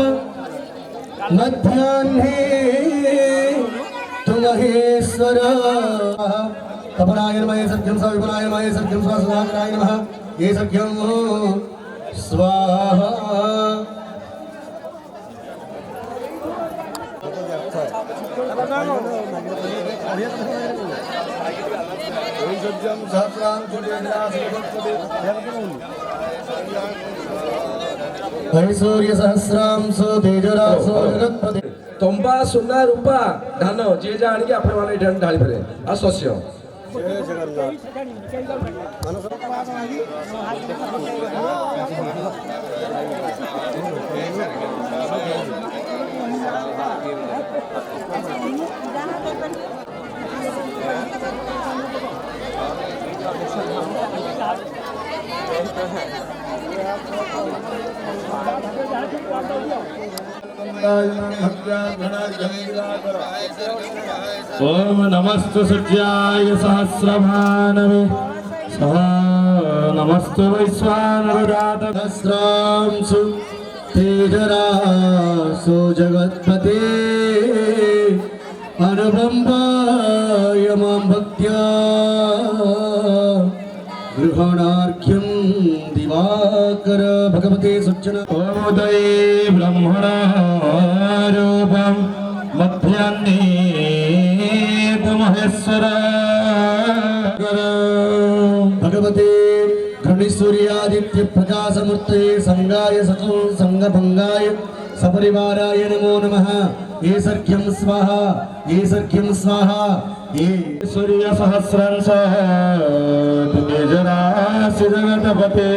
Speaker 5: मध्याह्ने तु महेश्वर तपनाय नमः सत्यं सविपुनाय नमः सत्यं स्वासनाय नमः ये सत्यं स्वाहा ऐश्वर्य सहस्रांशो तेजरासो जगत्पते
Speaker 6: तंबा सुना रूपा धान जे जा आनिके आपण माने ढाली पारे आ शस्य
Speaker 2: ओम नमस्तु सूर्याय सहस्रभानवे नमस्तु वैश्वानरात
Speaker 5: सहस्रांशु तेजरासो जगत्पते अनुबम्बाय मां भक्त्या गृहणार्घ्यं दिवाकर भगवते सूचना
Speaker 2: ओदये ब्रह्मणारूपं मध्याह्ने तु महेश्वर
Speaker 5: भगवते घृणिसूर्यादित्य प्रकाशमूर्तये संगाय संगभंगाय सपरिवाराय नमो नमः ये सर्घ्यं स्वाहा ये सर्घ्यं स्वाहा ये
Speaker 2: सूर्य सहस्रांश तेजरासि जगत्पते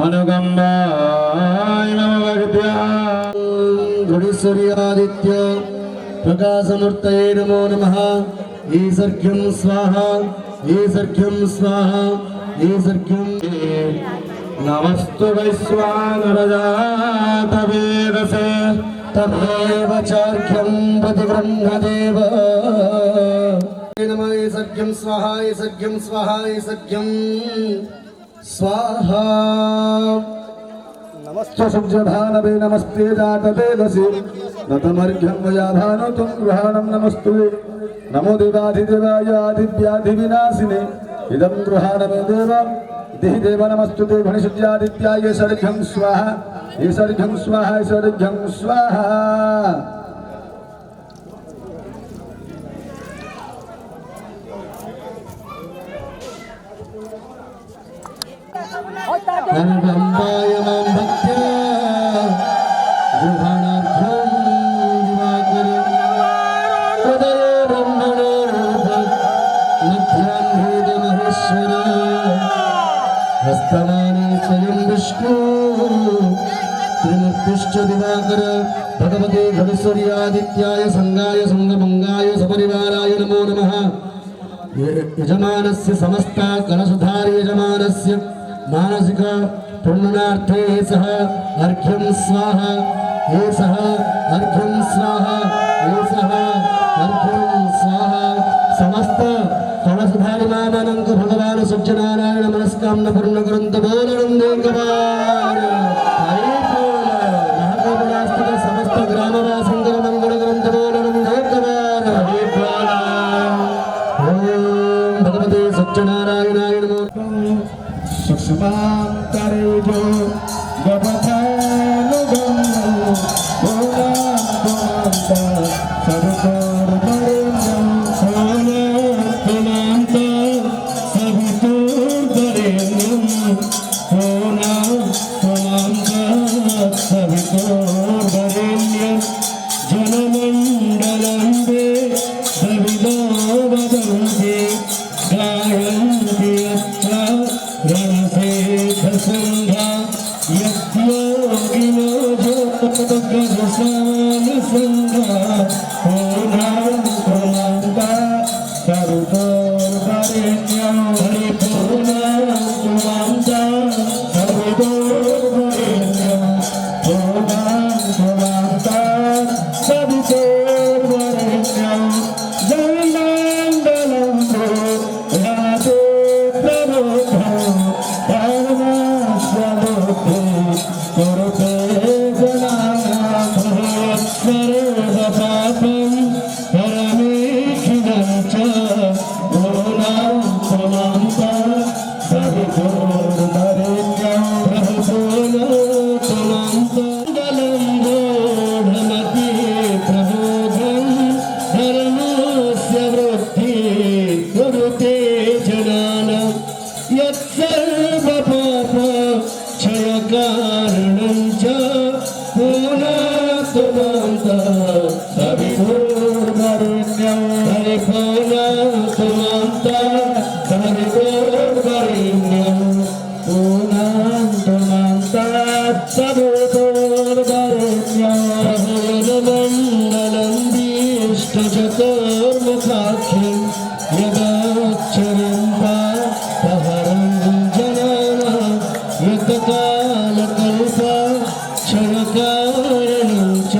Speaker 2: अनुगम्बाय नमः भक्त्या
Speaker 5: घृणिसूर्यादित्य प्रकाशमूर्तये नमो नमः ये सर्घ्यं स्वाहा ये सर्घ्यं स्वाहा ये सर्घ्यं
Speaker 2: नमस्तु वैश्वानरजात वेदसे
Speaker 5: तदेव चार्घ्यं प्रतिगृह्णदेव नमः ये सर्घ्यं स्वाहा ये सर्घ्यं स्वाहा ये सर्घ्यं स्वाहा नमस्ते सूर्यभानवे नमस्ते जातवेदसि नतमर्घ्यं मया भानु त्वं गृहाणं नमस्तुते नमो देवाधिदेवाय आदिव्याधिविनाशिने इदं गृहाणमे देव देहि देव नमस्तुते घृणिसूर्यादित्याय सर्घ्यं स्वाहा ये सर्घ्यं स्वाहा ये सर्घ्यं स्वाहा अनुबम्बाय मां भक्त्या गृहाणार्घ्यं दिवाकर उदये ब्रह्मणो रूप मध्याह्ने तु महेश्वर हस्तमाने स्वयं विष्णु त्रिमूर्तिश्च दिवाकर भगवते घृणिसूर्यादित्याय संगाय संगभंगाय सपरिवाराय नमो नमः यजमानस्य समस्त कलशधारी यजमानस्य मानसिक पुण्यनार्थे सह अर्घ्यं स्वाहा हे सह अर्घ्यं स्वाहा हे सह अर्घ्यं स्वाहा समस्त कलशधारी मामानंक भगवान सूर्यनारायण मनस्कामना पूर्ण करंत बोलनं देववार हरि बोल महाकविरास्तिक समस्त ग्रामवासंकर मंगल ग्रंथ बोलनं देववार हरि ओम भगवते सत्यनारायणाय नमो सुषमांतरेजो गपथानुगम ओलांतमांता सर्वोर्वरेण्यं ओलांतमांता सवितुर्वरेण्यं ओलांतमांता सवितुर्वरेण्यं जनमंडलं वे सविदो वदन्ति गायन्ति अत्र रणसेखसंघा यद्योगिनो जोगसानसंघा ओनांतमांता सर्वोर्वरेण्यं हरिपूर्णांतमांता सर्वोर्वरेण्यं ओनांतमांता सर्वोर्वरेण्यं जयमंगलं राधे प्रबोधो परमास्वरूपे कुरुते जनानां सर्वपापं परमेखिलं च ओनांतमांता सर्वोर्वरेण्यं प्रभुनांतमंगलं गूढमति प्रबोधं धर्मस्य वृद्धि कुरुते जनानां यत्सर्वपाप क्षयकारणं च ओनांतमांता सर्वोर्वरेण्यं हरिपूर्णांतमांता सर्वोर्वरेण्यं ओनांतमांता सर्वोर्वरेण्यं भुवनमण्डलं दीष्टचतुर्मुखाख्यं यदाक्षरन्ता पहरं जनानां यत्कालकल्पा क्षयकारणं च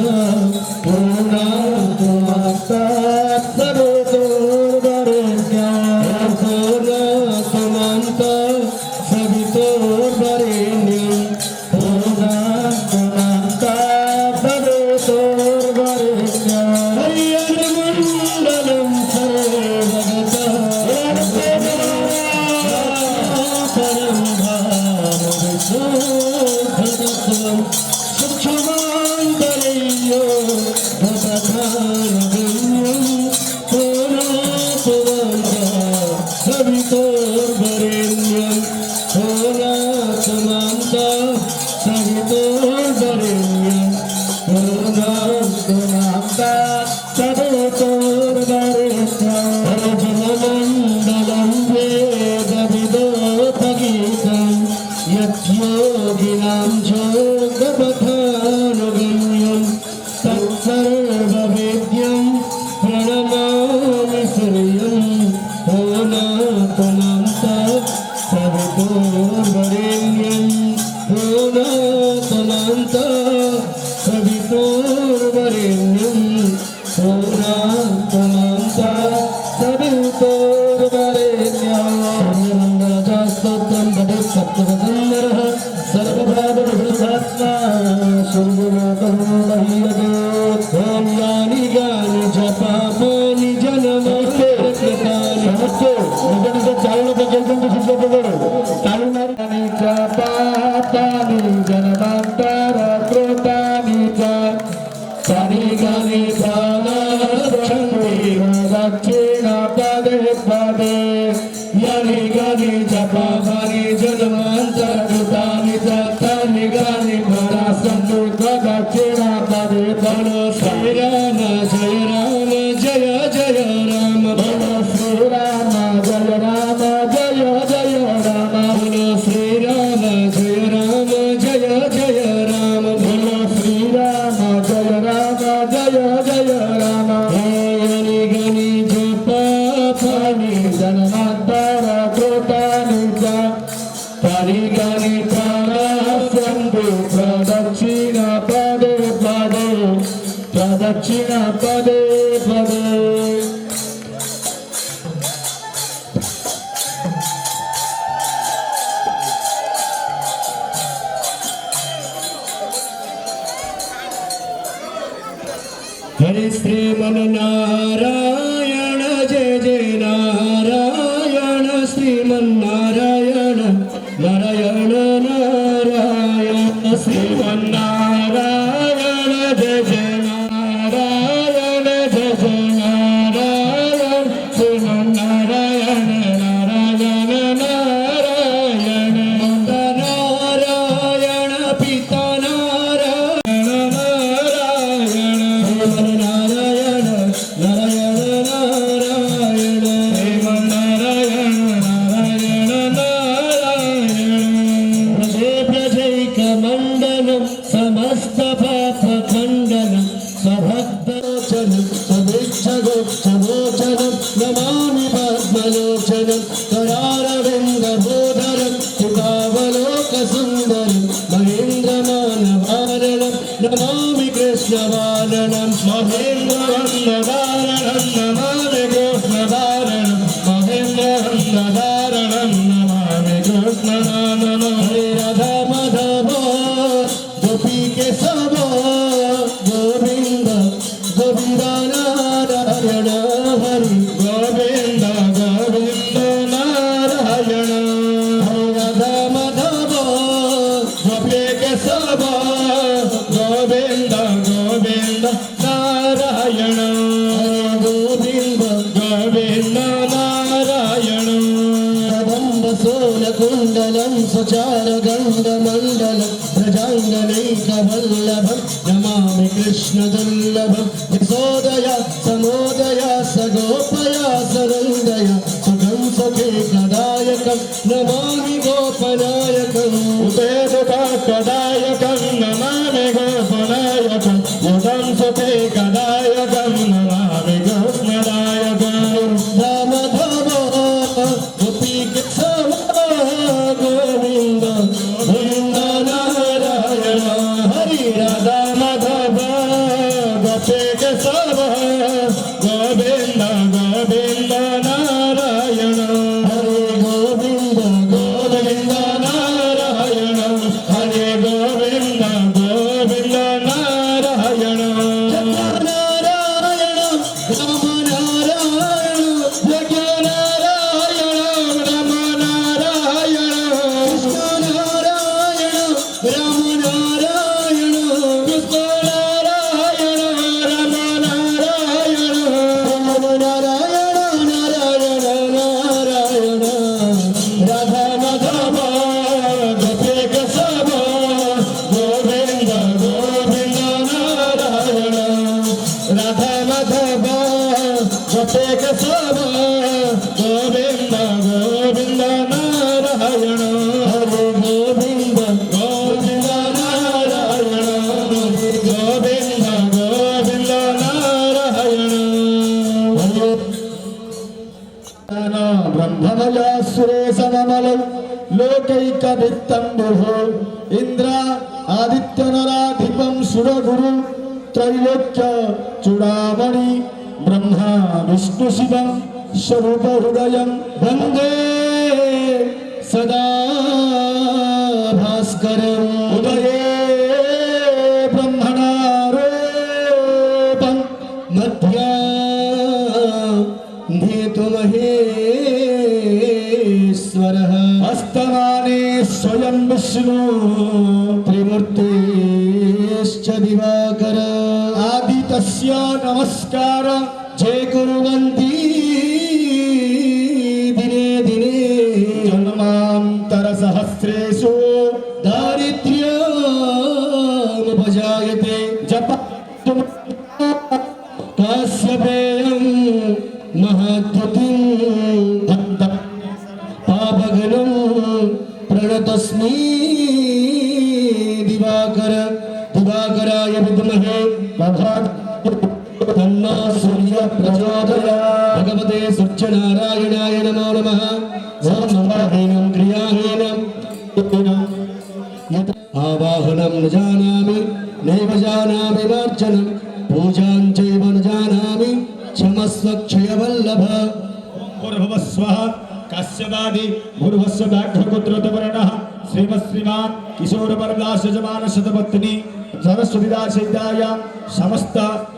Speaker 5: ओनांतमांता सर्वोर्वरेण्यं ओनांतमांता सवितुर्वरेण्यं ओनांतमांता सर्वोर्वरेण्यं हरिहरमण्डलं सर्वगता परं भावविशोधगतं सूक्ष्मान्तरय्यो गतधानगम्यं ओनांतमांता सवितुर्वरेण्यं ओनांतमांता सवितुर्वरेण्यं ओनांतमांता सवितुर्वरेण्यं जनमण्डलं वेदविदोपगीतं यद्योगिनां जोगपथानुगम्यं तत्सर्ववेद्यं प्रणमामि सूर्यम् ओनांतमांता सवितुर्वरेण्यं ओनांतमांता सवितुर्वरेण्यं ओनांतमांता सवितुर्वरेण्यं सर्वमङ्गलस्तोत्रं पठेत् सप्तवसुन्दरः सर्वभावविभुधात्मा शून्यलोकं महीयते ॐ यानि गानि च पापानि जन्मके कृतानि ताळुनानि च पापानि जन्मान्तरकृतानि च तानि गानि प्राणारक्षन्ति दक्षिणपदे पदे यानि गानि च पापानि जन्मान्तरकृतानि च तानि गानि प्राणासन्तु दक्षिणपदे पदे श्रीराम जय राम जय जय राम बोलो श्रीराम जय राम जय जय राम बोलो श्रीराम जय राम जय जय राम बोलो श्रीराम जय राम जय जय राम यानि गानि च पापानि जन्मान्तरकृतानि च तानि गानि प्राणासन्तु प्रदक्षिणपदे पदे प्रदक्षिणपदे पदे हरे श्रीमन्नारायण जय जय नारायण श्रीमन्नारायण जय जय नारायण जय जय नारायण श्रीमन्नारायण नारायण नारायण नारायण पिता नारायण नारायण नारायण नारायण नारायण श्रीमन्नारायण नारायण नारायण प्रजैकमण्डलं समस्त पापखण्डनं स्वभक्तलोचनं समीक्षगोक्षगोचनं नमामि पद्मलोचनं करारविन्दबोधरं कृपावलोकसुन्दरं महेन्द्रमानवारणं नमामि कृष्णवारणं महेन्द्रवन्दवारणं नमामि कृष्णवारणं महेन्द्रवन्दवारणं नमामि कृष्णवारणं हरे राधा माधव गोपी के सब गोविंद गोविंद नारायण हरि गोविंद गोविंद नारायण हरे राधा माधव गोपी के सब गोविंद गोविंद नारायण गोविंद गोविंद नारायण सोलकुण्डलं सुचारगण्डमण्डलं व्रजाङ्गनैकवल्लभं नमामि कृष्णदुर्लभं यशोदया समोदया सगोपया सनन्दया सुखं सुखे कदायकं नमामि गोपनायकम् उपेदुकाकदायकं नमामि गोपनायकं युधं सुखे कदायकं नमामि कृष्णदायकं रामधव गोपी के सब गोविंद गोविंद नारायण हरि राधा माधव गोपी के सब गोविंद गोविंद नारायण हरे गोविंद गोविंद नारायण हरे गोविंद गोविंद नारायण नारायण राम नारायण यज्ञ नारायण राम नारायण कृष्ण नारायण राम नारायण कृष्ण नारायण राम नारायण राम नारायण नारायण नारायण राधा माधव गोपी के सब गोविंद गोविंद नारायण राधा माधव गोपी के सब गोविंद गोविंद नारायण हरे गोविंद गोविंद नारायण गोविंद गोविंद नारायण ब्रह्ममया सुरेशममलं लोकैकनित्यं विभो इंद्र आदित्यनराधिपं सुरगुरु त्रैलोक्य चूडामणि ब्रह्मा विष्णु शिवं स्वरूप हृदयं वन्दे सदा भास्करम् उदये ब्रह्मणारूपं मध्याह्ने तु महेश्वरः अस्तमाने स्वयं विष्णु त्रिमूर्तिश्च दिवाकर आदि तस्य नमस्कार जय कुर्वन्ति दिने दिने जन्मान्तर सहस्रेषु दारिद्र्यमुपजायते जप काश्यपेयं महद्युतिं पापघ्नं प्रणतस्मै दिवाकर दिवाकराय विद्महे तन्नो सूर्य प्रचोदयात् भगवते सूर्यनारायणाय नमो नमः ओम नमः क्रियाहीनं आवाहनं न जानामि नैव जानामि मार्जनं पूजां चैव न जानामि क्षमस्व क्षयवल्लभ भूर्भुवस्वः काश्यपादि भूर्भुवस्व व्याघ्रपुत्रतवर्णः श्रीमश्रीमान् किशोरवरदासजमान शतपत्नी सरस्वतीदासैद्याय समस्त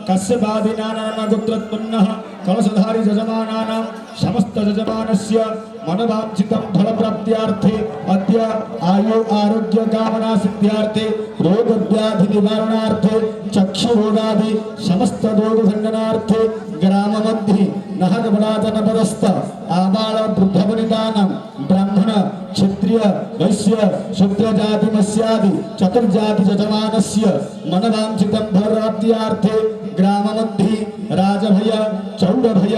Speaker 5: कश्यपादि नानागोत्रोत्पन्नः कलशधारी यजमानानां समस्त यजमानस्य मनवांछितं फलप्राप्त्यार्थे अद्य आयु आरोग्य कामना सिद्ध्यार्थे रोग व्याधि निवारणार्थे चक्षुरोगादि समस्त रोग खंडनार्थे ग्राम मध्ये नहगमनातनपदस्थ आबाल वृद्धवनितानां ब्राह्मण क्षत्रिय वैश्य शूद्र जाति मत्स्यादि चतुर्जाति यजमानस्य मनवांछितं फलप्राप्त्यार्थे ग्राम मध्ये राजभय चौरभय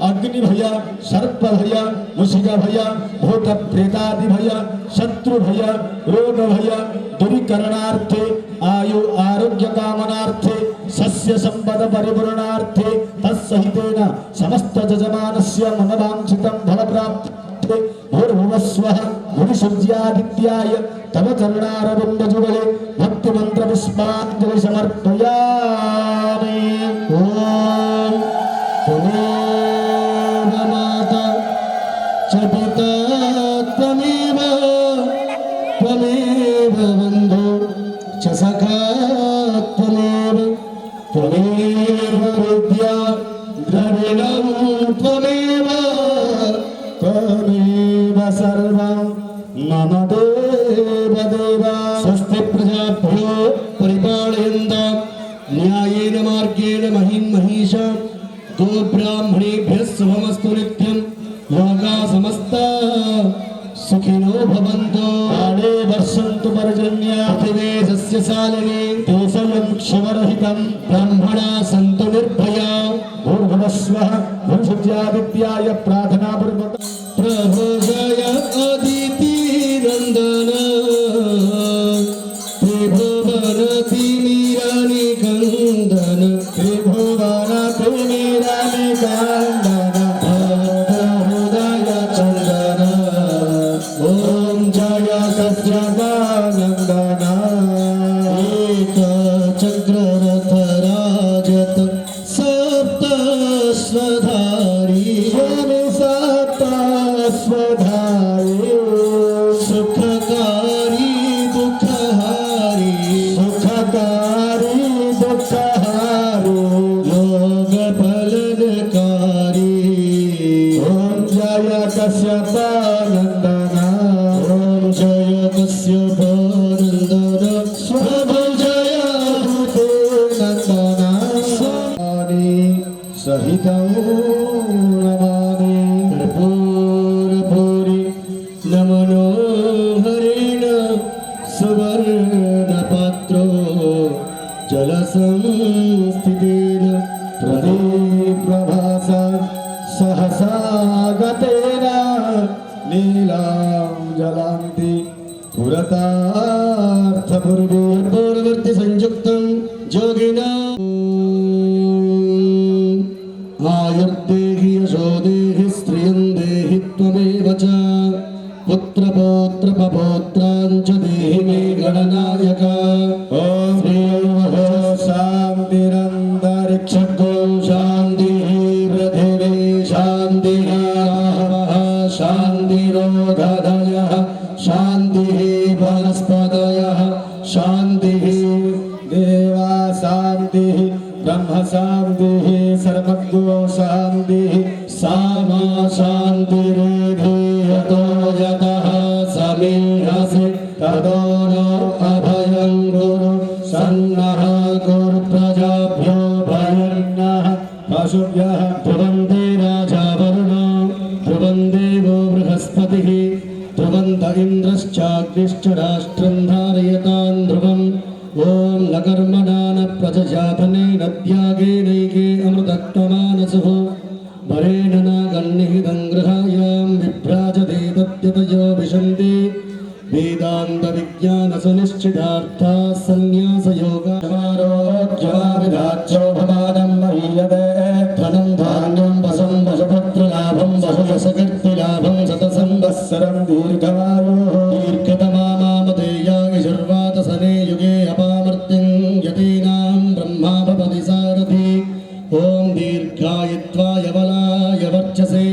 Speaker 5: अग्निभय सर्पभय मुषिकभय भूत प्रेतादिभय शत्रुभय रोगभय दूरीकरणार्थे आयु आरोग्य कामनार्थे सस्य संपद परिपूर्णार्थे तत्सहितेन समस्त यजमानस्य मनवांछितं फलप्राप्ते भूर्भुवस्वः भुविसुज्यादित्याय तव चरणारविन्दजुगले भक्तिमन्त्रपुष्पाञ्जलि समर्पयामि। ॐ त्वमेव माता च पिता त्वमेव बन्धो च सखा त्वमेव विद्या द्रविणं त्वमेव सर्वं मम देव देवा। स्वस्ति प्रजाभ्यो परिपालयन्तां न्यायेन मार्गेण महिषा गोब्राह्मणेभ्यः शुभमस्तु नित्यं लोकाः समस्ताः सुखिनो भवन्तु। काले वर्षन्तु पर्जन्या पृथिवे सस्यशालिनी तेषां क्षमरहितं ब्रह्मणा सन्तु निर्भया। भूर्भुवस्वः भूषुज्यादित्याय प्रार्थनापूर्वक प्रभोजय अदितिनन्दन त्रिभुवन तिमिरानिकन्दन त्रिभुवन तिमिरानिकन्दन हृदय चन्दन ॐ जय सस्यनन्दन एकचक्ररथ राजत सप्तस्वधारी स्वधारी सुखकारी दुःखहारी योग फलनकारी ॐ जय कश्यपानन्दन ॐ जय कश्यपानन्दन स्वभुजय भूते नन्दन स्वामी सहितं नमामि कर्पूरभूरि नमनो हरेण सुवर्णपात्रो जलसंस्थितेन प्रदीप्रभासा सहसा गतेन नीलां जलान्ति पुरतार्थपूर्वे पूर्ववर्ति संयुक्तं योगिना आयुर्देहि यशो देहि स्त्रियं देहि त्वमेव च पुत्रपौत्रपपौत्राञ्च देहि मे गणनायक। ॐ शान्तिरन्तरिक्षगो शान्तिः पृथिवी शान्तिः रामः शान्तिरोधदयः शान्तिः वनस्पतयः शान्तिः देवा शान्तिः ब्रह्म शान्तिः सर्वज्ञो शान्तिः सामा शान्तिरेधि यतो यतः समीहसि ततो नो अभयं गुरु सन्नः कुरु प्रजाभ्यो भयन्नः पशुभ्यः ध्रुवन्ते राजा वरुणो ध्रुवन्देवो बृहस्पतिः ध्रुवन्त इन्द्रश्चाग्निश्च राष्ट्रं धारयतां ध्रुवम् ॐ न कर्मणा न प्रजजातने न त्यागे नैके अमृतत्वमानसुः वरेण न गन्निहितं गृहायां विभ्राजते तद्यतयो विशन्ति वेदान्तविज्ञानसुनिश्चितार्थाः सन्न्यासयोगारोग्याविधाच्यो भवानं महीयते धनं धान्यं वसं वशपत्रलाभं वशयशकीर्तिलाभं शतसंवत्सरं दीर्घमायुः दीर्घतमामामधेयाय शर्वातसने युगे अपामर्त्यं यतीनां ब्रह्मा भवति सारथि। ॐ दीर्घायित्वाय बलाय वर्चसे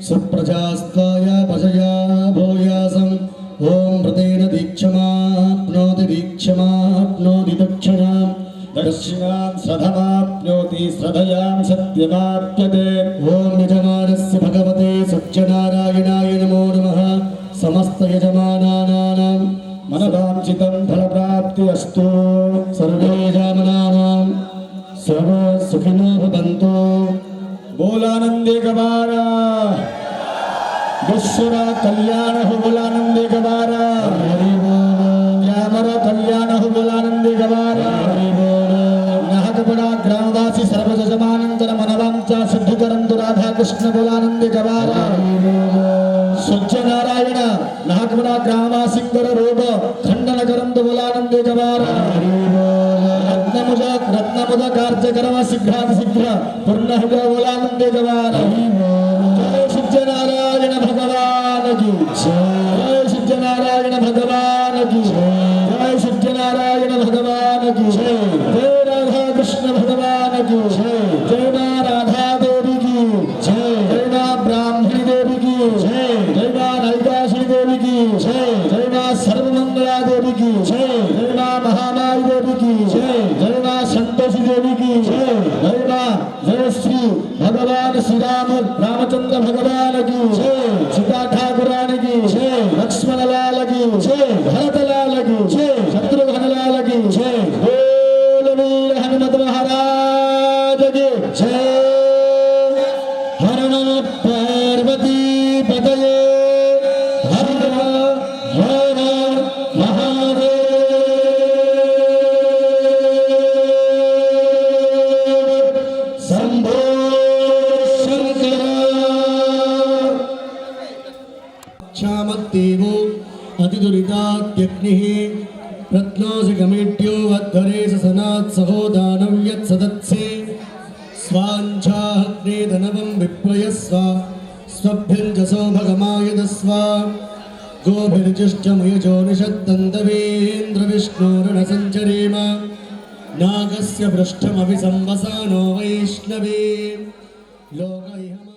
Speaker 5: सुप्रजास्त्वाय पशया भूयासम् ॐ व्रतेन दीक्षमाप्नोति दक्षिणां स्वधमाप्नोति श्रद्धयां सत्यवाप्यते
Speaker 4: ॐ यजमानस्य भगवते सत्यनारायणाय नमो नमः समस्त यजमानानां
Speaker 5: मनवाञ्छितं फलप्राप्ति अस्तु
Speaker 4: सर्वे यजमानानां सर्व सुखिनो भवन्तु
Speaker 5: बोलानंदे गवारा विश्वर कल्याण हो बोलानंदे गवारा ग्रामर कल्याण हो बोलानंदे गवारा नाहकपड़ा ग्रामवासी सर्वजमानंतर मनवांचा सिद्धिकरंतु राधा कृष्ण बोलानंदे गवारा सत्यनारायण नाहकपड़ा ग्रामवासिंकर रोग खंडन करंतु बोलानंदे गवारा रत्नमुद कार्यक्रम शीघ्र पूर्ण बोलानंदे गवारा जय सत्यनारायण भगवान की जय सत्यनारायण भगवान की जय सत्यनारायण भगवान की जय राधा कृष्ण भगवान की जय मां राधा देवी की जय मां ब्राह्मणी देवी की जय मां नैकाशी देवी की जय मां सर्वमंगला देवी की जय मां महामाई देवी की जय मां संतोषी देवी की जय मां जय श्री भगवान श्री राम रामचंद्र भगवान की सीता ठाकुरानी की लक्ष्मण लाल की भरत लाल की शत्रुघ्न लाल की बोल वीर हनुमत महाराज की जय। हर नम पार्वती पतये हर हर महादेव शंभो शंकर
Speaker 4: क्षामत्देवो अतिदुरितात्यग्निः प्रत्नोषगमेड्यो अध्वरे सनात् सहो दानं यत्सदत्से स्वाञ्छाग्ने धनवं विप्रयस्व स्वभ्यञ्जसो भगमायदस्व गोभिर्जुष्टमयजो निषद्दन्तवेन्द्रविष्णोरणसञ्चरेम नागस्य पृष्ठमभिसंवसानो वैष्णवे लोक इह